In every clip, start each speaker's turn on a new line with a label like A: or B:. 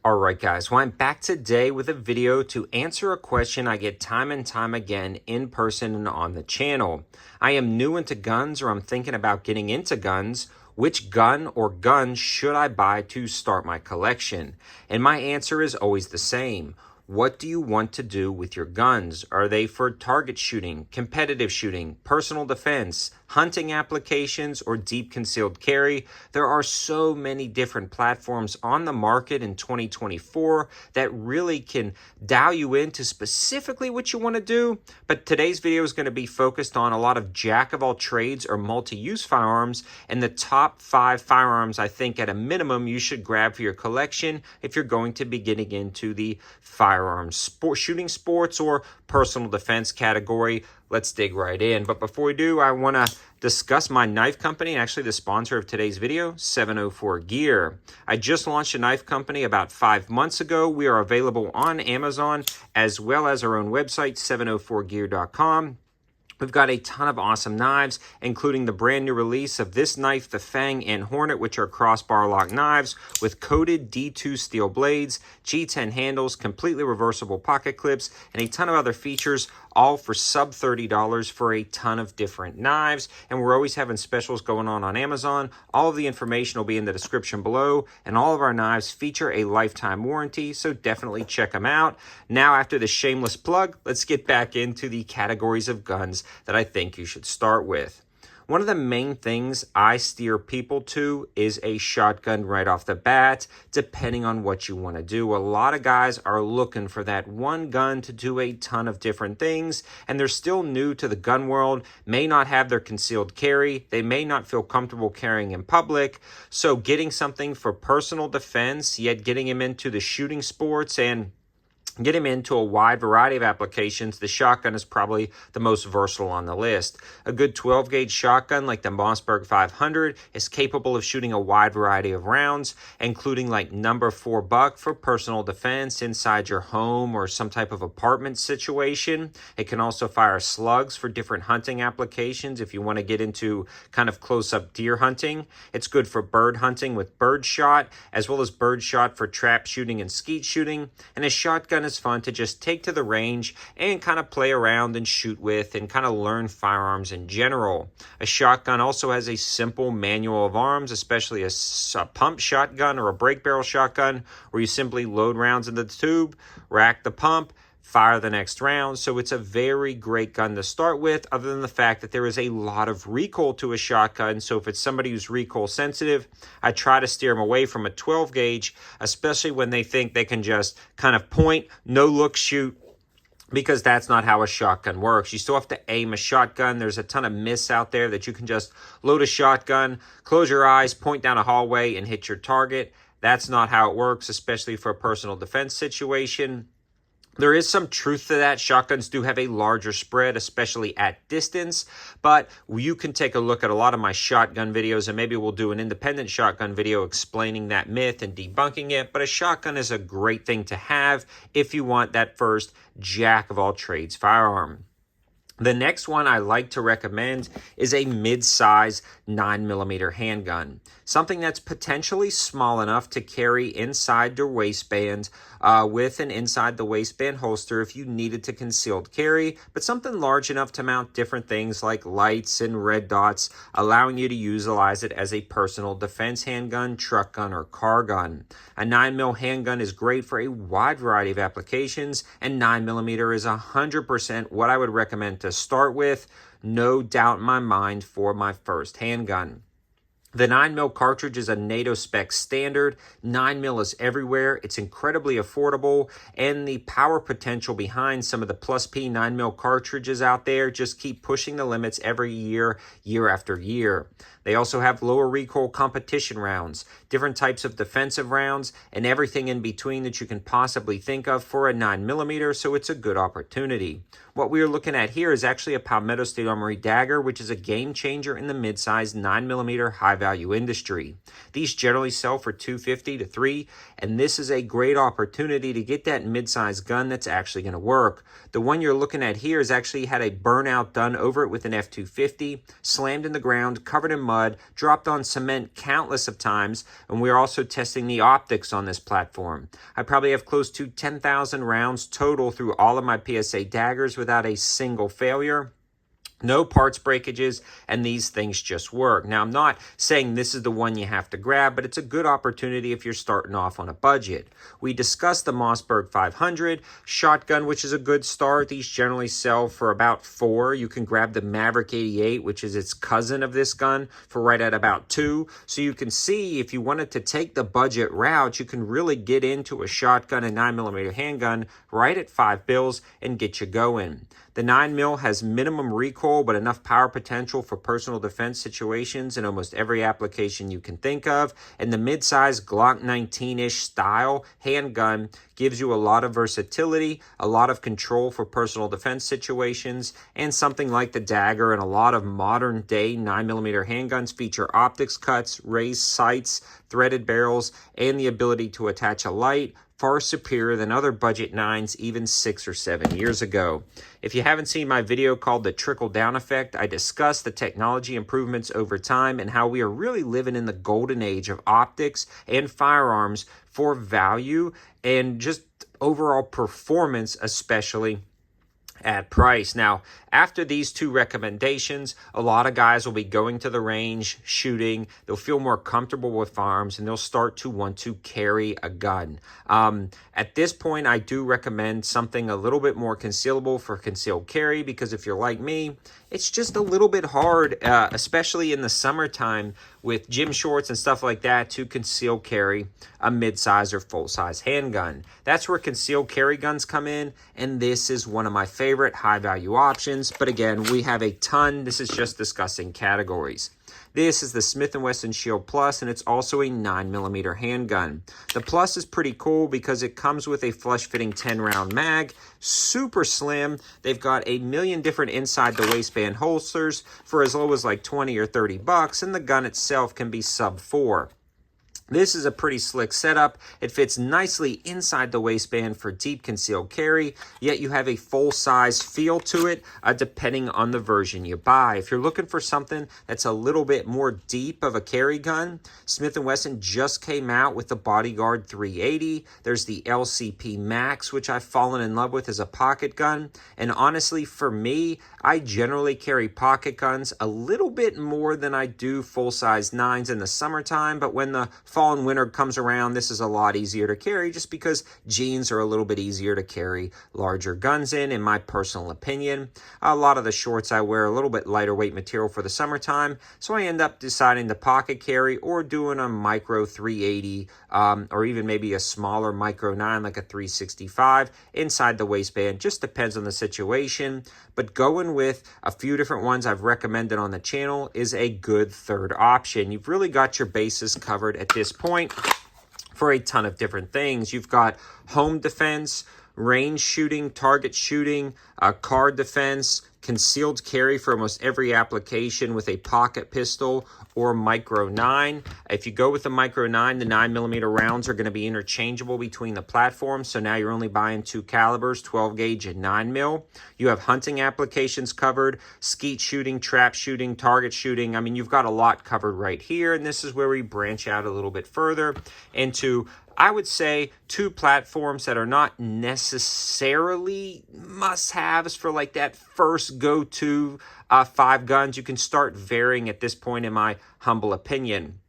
A: Alright guys, well I'm back today with a video to answer a question I get time and time again in person and on the channel. I am new into guns, or I'm thinking about getting into guns. Which gun or guns should I buy to start my collection? And my answer is always the same. What do you want to do with your guns? Are they for target shooting, competitive shooting, personal defense, hunting applications, or deep concealed carry? There are so many different platforms on the market in 2024 that really can dial you into specifically what you want to do. But today's video is going to be focused on a lot of jack of all trades or multi-use firearms, and the top 5 firearms I think at a minimum you should grab for your collection if you're going to be getting into the firearms shooting sports or personal defense category. Let's dig right in. But before we do, I want to discuss my knife company, and actually the sponsor of today's video, 704 Gear. I just launched a knife company about 5 months ago. We are available on Amazon as well as our own website, 704gear.com. We've got a ton of awesome knives, including the brand new release of this knife, the Fang and Hornet, which are crossbar lock knives with coated D2 steel blades, G10 handles, completely reversible pocket clips, and a ton of other features, all for sub $30 for a ton of different knives. And we're always having specials going on Amazon. All of the information will be in the description below, and all of our knives feature a lifetime warranty, so definitely check them out. Now, after this shameless plug, let's get back into the categories of guns that I think you should start with. One of the main things I steer people to is a shotgun right off the bat, depending on what you want to do. A lot of guys are looking for that one gun to do a ton of different things, and they're still new to the gun world, may not have their concealed carry, they may not feel comfortable carrying in public, so getting something for personal defense, yet getting him into the shooting sports and get him into a wide variety of applications, the shotgun is probably the most versatile on the list. A good 12-gauge shotgun like the Mossberg 500 is capable of shooting a wide variety of rounds, including like number 4 buck for personal defense inside your home or some type of apartment situation. It can also fire slugs for different hunting applications if you want to get into kind of close-up deer hunting. It's good for bird hunting with bird shot, as well as bird shot for trap shooting and skeet shooting. And a shotgun is fun to just take to the range and kind of play around and shoot with and kind of learn firearms in general. A shotgun also has a simple manual of arms, especially a pump shotgun or a break barrel shotgun, where you simply load rounds into the tube, rack the pump, fire the next round. So it's a very great gun to start with, other than the fact that there is a lot of recoil to a shotgun. So if it's somebody who's recoil sensitive, I try to steer them away from a 12 gauge, especially when they think they can just kind of point, no look, shoot, because that's not how a shotgun works. You still have to aim a shotgun. There's a ton of myths out there that you can just load a shotgun, close your eyes, point down a hallway, and hit your target. That's not how it works, especially for a personal defense situation. There is some truth to that. Shotguns do have a larger spread, especially at distance, but you can take a look at a lot of my shotgun videos, and maybe we'll do an independent shotgun video explaining that myth and debunking it. But a shotgun is a great thing to have if you want that first jack of all trades firearm. The next one I like to recommend is a mid-size 9mm handgun. Something that's potentially small enough to carry inside your waistband with an inside the waistband holster if you needed to concealed carry, but something large enough to mount different things like lights and red dots, allowing you to utilize it as a personal defense handgun, truck gun, or car gun. A 9mm handgun is great for a wide variety of applications, and 9mm is 100% what I would recommend to start with, no doubt in my mind, for my first handgun. The 9mm cartridge is a NATO spec standard. 9mm is everywhere. It's incredibly affordable, and the power potential behind some of the Plus P 9mm cartridges out there just keep pushing the limits every year, year after year. They also have lower recoil competition rounds, different types of defensive rounds, and everything in between that you can possibly think of for a 9mm, so it's a good opportunity. What we are looking at here is actually a Palmetto State Armory dagger, which is a game changer in the mid-size 9mm high-value industry. These generally sell for $250 to $300, and this is a great opportunity to get that mid-size gun that's actually going to work. The one you're looking at here has actually had a burnout done over it with an F250, slammed in the ground, covered in mud, dropped on cement countless of times, and we're also testing the optics on this platform. I probably have close to 10,000 rounds total through all of my PSA daggers without a single failure. No parts breakages, and these things just work. Now, I'm not saying this is the one you have to grab, but it's a good opportunity if you're starting off on a budget. We discussed the Mossberg 500 shotgun, which is a good start. These generally sell for about $4. You can grab the Maverick 88, which is its cousin of this gun, for right at about $2. So you can see if you wanted to take the budget route, you can really get into a shotgun and 9mm handgun right at $5 and get you going. The 9mm has minimum recoil, but enough power potential for personal defense situations in almost every application you can think of. And the mid-size Glock 19-ish style handgun gives you a lot of versatility, a lot of control for personal defense situations, and something like the dagger and a lot of modern-day 9mm handguns feature optics cuts, raised sights, threaded barrels, and the ability to attach a light, far superior than other budget 9s even 6 or 7 years ago. If you haven't seen my video called The Trickle-Down Effect, I discuss the technology improvements over time and how we are really living in the golden age of optics and firearms for value and just overall performance, especially at price. Now, after these two recommendations, a lot of guys will be going to the range, shooting. They'll feel more comfortable with firearms, and they'll start to want to carry a gun. At this point, I do recommend something a little bit more concealable for concealed carry, because if you're like me, it's just a little bit hard, especially in the summertime with gym shorts and stuff like that, to conceal carry a mid-size or full-size handgun. That's where concealed carry guns come in, and this is one of my favorite high-value options. But again, we have a ton. This is just discussing categories. This is the Smith & Wesson Shield Plus, and it's also a 9mm handgun. The Plus is pretty cool because it comes with a flush-fitting 10-round mag, super slim. They've got a million different inside-the-waistband holsters for as low as like 20 or 30 bucks, and the gun itself can be sub-$4. This is a pretty slick setup. It fits nicely inside the waistband for deep concealed carry, yet you have a full-size feel to it, depending on the version you buy. If you're looking for something that's a little bit more deep of a carry gun, Smith & Wesson just came out with the Bodyguard 380. There's the LCP Max, which I've fallen in love with as a pocket gun. And honestly, for me, I generally carry pocket guns a little bit more than I do full-size 9s in the summertime, but when the fall and winter comes around, this is a lot easier to carry just because jeans are a little bit easier to carry larger guns in my personal opinion. A lot of the shorts I wear a little bit lighter weight material for the summertime, so I end up deciding to pocket carry or doing a micro 380 or even maybe a smaller micro 9 like a 365 inside the waistband. Just depends on the situation, but going with a few different ones I've recommended on the channel is a good third option. You've really got your bases covered at this point for a ton of different things. You've got home defense, range shooting, target shooting, car defense, concealed carry for almost every application with a pocket pistol or micro 9. If you go with the micro 9, the 9mm rounds are going to be interchangeable between the platforms, so now you're only buying two calibers, 12 gauge and 9mm. You have hunting applications covered, skeet shooting, trap shooting, target shooting. I mean, you've got a lot covered right here, and this is where we branch out a little bit further into, I would say, two platforms that are not necessarily must-haves for like that first go-to 5 guns. You can start varying at this point, in my humble opinion.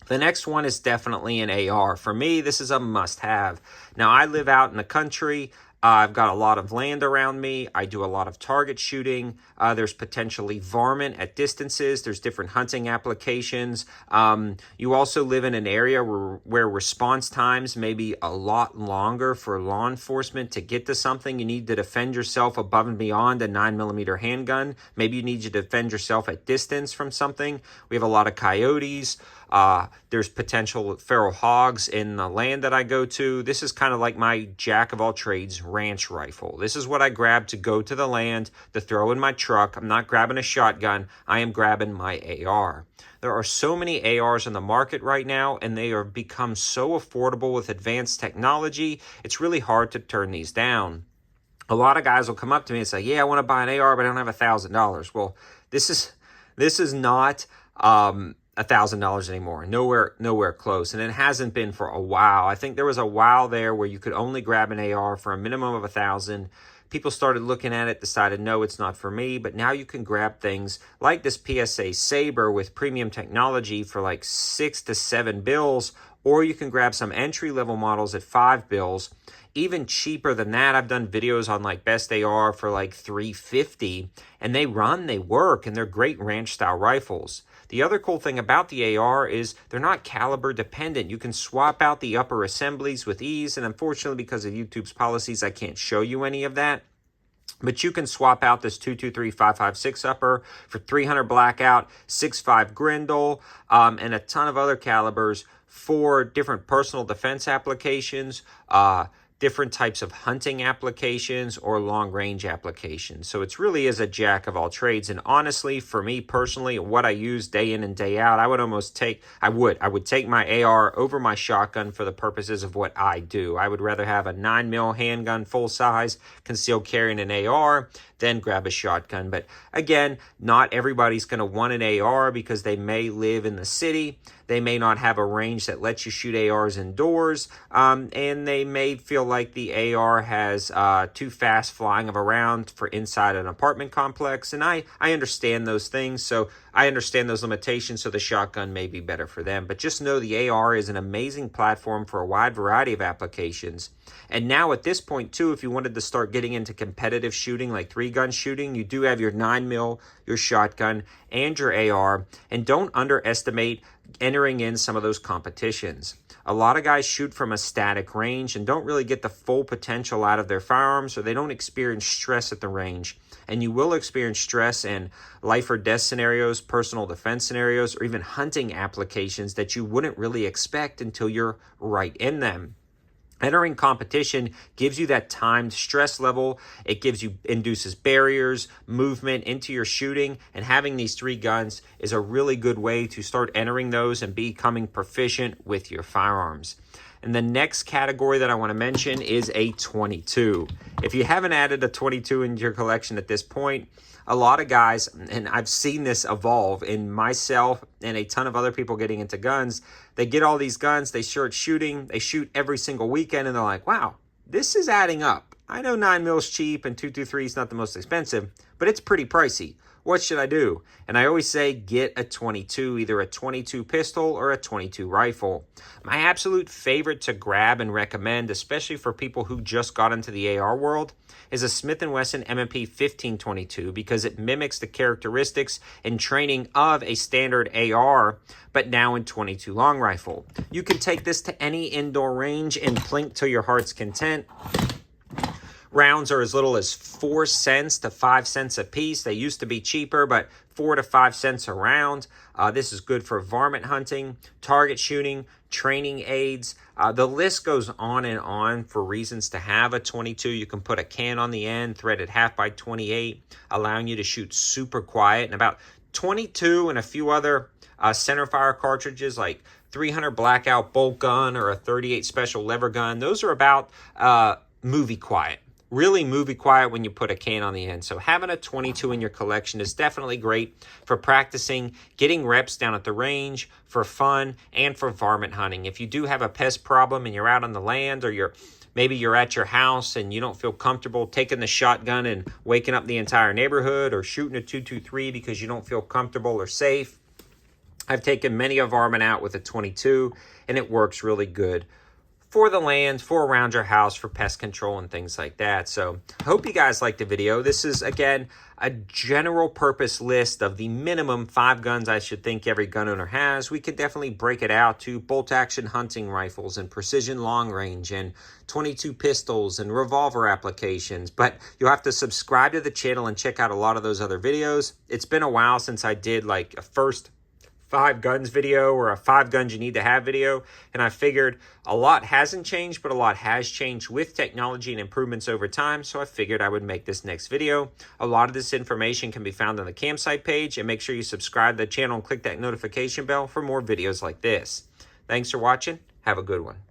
A: The next one is definitely an AR. For me, this is a must-have. Now, I live out in the country. I've got a lot of land around me. I do a lot of target shooting. There's potentially varmint at distances. There's different hunting applications. You also live in an area where response times may be a lot longer for law enforcement to get to something. You need to defend yourself above and beyond a 9mm handgun. Maybe you need to defend yourself at distance from something. We have a lot of coyotes. There's potential feral hogs in the land that I go to. This is kind of like my jack of all trades ranch rifle. This is what I grab to go to the land, to throw in my truck. I'm not grabbing a shotgun. I am grabbing my AR. There are so many ARs in the market right now, and they are become so affordable with advanced technology. It's really hard to turn these down. A lot of guys will come up to me and say, yeah, I want to buy an AR, but I don't have $1,000. Well, this is not $1,000 anymore. Nowhere close. And it hasn't been for a while. I think there was a while there where you could only grab an AR for a minimum of $1,000. People started looking at it, decided, no, it's not for me. But now you can grab things like this PSA Saber with premium technology for like 6 to 7 bills, or you can grab some entry-level models at 5 bills. Even cheaper than that, I've done videos on like best AR for like $350, and they work, and they're great ranch-style rifles. The other cool thing about the AR is they're not caliber dependent. You can swap out the upper assemblies with ease, and unfortunately, because of YouTube's policies, I can't show you any of that. But you can swap out this 223 556 upper for 300 blackout, 6.5 Grendel, and a ton of other calibers for different personal defense applications, different types of hunting applications, or long-range applications. So it really is a jack of all trades. And honestly, for me personally, what I use day in and day out, I would take my AR over my shotgun for the purposes of what I do. I would rather have a 9mm handgun full size, concealed carrying an AR, then grab a shotgun. But again, not everybody's going to want an AR because they may live in the city. They may not have a range that lets you shoot ARs indoors, and they may feel like the AR has too fast flying of a round for inside an apartment complex. And I understand those things, so I understand those limitations, so the shotgun may be better for them. But just know the AR is an amazing platform for a wide variety of applications. And now at this point, too, if you wanted to start getting into competitive shooting, like 3-gun shooting, you do have your 9mm, your shotgun, and your AR. And don't underestimate entering in some of those competitions. A lot of guys shoot from a static range and don't really get the full potential out of their firearms, or they don't experience stress at the range. And you will experience stress in life or death scenarios, personal defense scenarios, or even hunting applications that you wouldn't really expect until you're right in them. Entering competition gives you that timed stress level. It induces barriers, movement into your shooting, and having these 3 guns is a really good way to start entering those and becoming proficient with your firearms. And the next category that I want to mention is a 22. If you haven't added a 22 into your collection at this point, a lot of guys, and I've seen this evolve in myself and a ton of other people getting into guns, they get all these guns, they start shooting, they shoot every single weekend, and they're like, wow, this is adding up. I know 9mm is cheap and 223 is not the most expensive, but it's pretty pricey. What should I do? And I always say get a 22, either a 22 pistol or a 22 rifle. My absolute favorite to grab and recommend, especially for people who just got into the AR world, is a Smith & Wesson M&P 1522 because it mimics the characteristics and training of a standard AR, but now in 22 long rifle. You can take this to any indoor range and plink to your heart's content. Rounds are as little as 4 cents to 5 cents a piece. They used to be cheaper, but 4 to 5 cents a round. This is good for varmint hunting, target shooting, training aids. The list goes on and on for reasons to have a 22. You can put a can on the end, threaded half by 28, allowing you to shoot super quiet. And about 22 and a few other centerfire cartridges like 300 blackout bolt gun or a 38 special lever gun. Those are about movie quiet. Really movie quiet when you put a can on the end. So having a 22 in your collection is definitely great for practicing, getting reps down at the range, for fun, and for varmint hunting. If you do have a pest problem and you're out on the land, or maybe you're at your house and you don't feel comfortable taking the shotgun and waking up the entire neighborhood, or shooting a 223 because you don't feel comfortable or safe, I've taken many a varmint out with a 22, and it works really good for the land, for around your house, for pest control and things like that. So I hope you guys liked the video. This is, again, a general purpose list of the minimum 5 guns I should think every gun owner has. We could definitely break it out to bolt action hunting rifles and precision long range and 22 pistols and revolver applications. But you'll have to subscribe to the channel and check out a lot of those other videos. It's been a while since I did like a first 5 guns video or a 5 guns you need to have video, and I figured a lot hasn't changed, but a lot has changed with technology and improvements over time, so I figured I would make this next video. A lot of this information can be found on the campsite page, and make sure you subscribe to the channel and click that notification bell for more videos like this. Thanks for watching. Have a good one.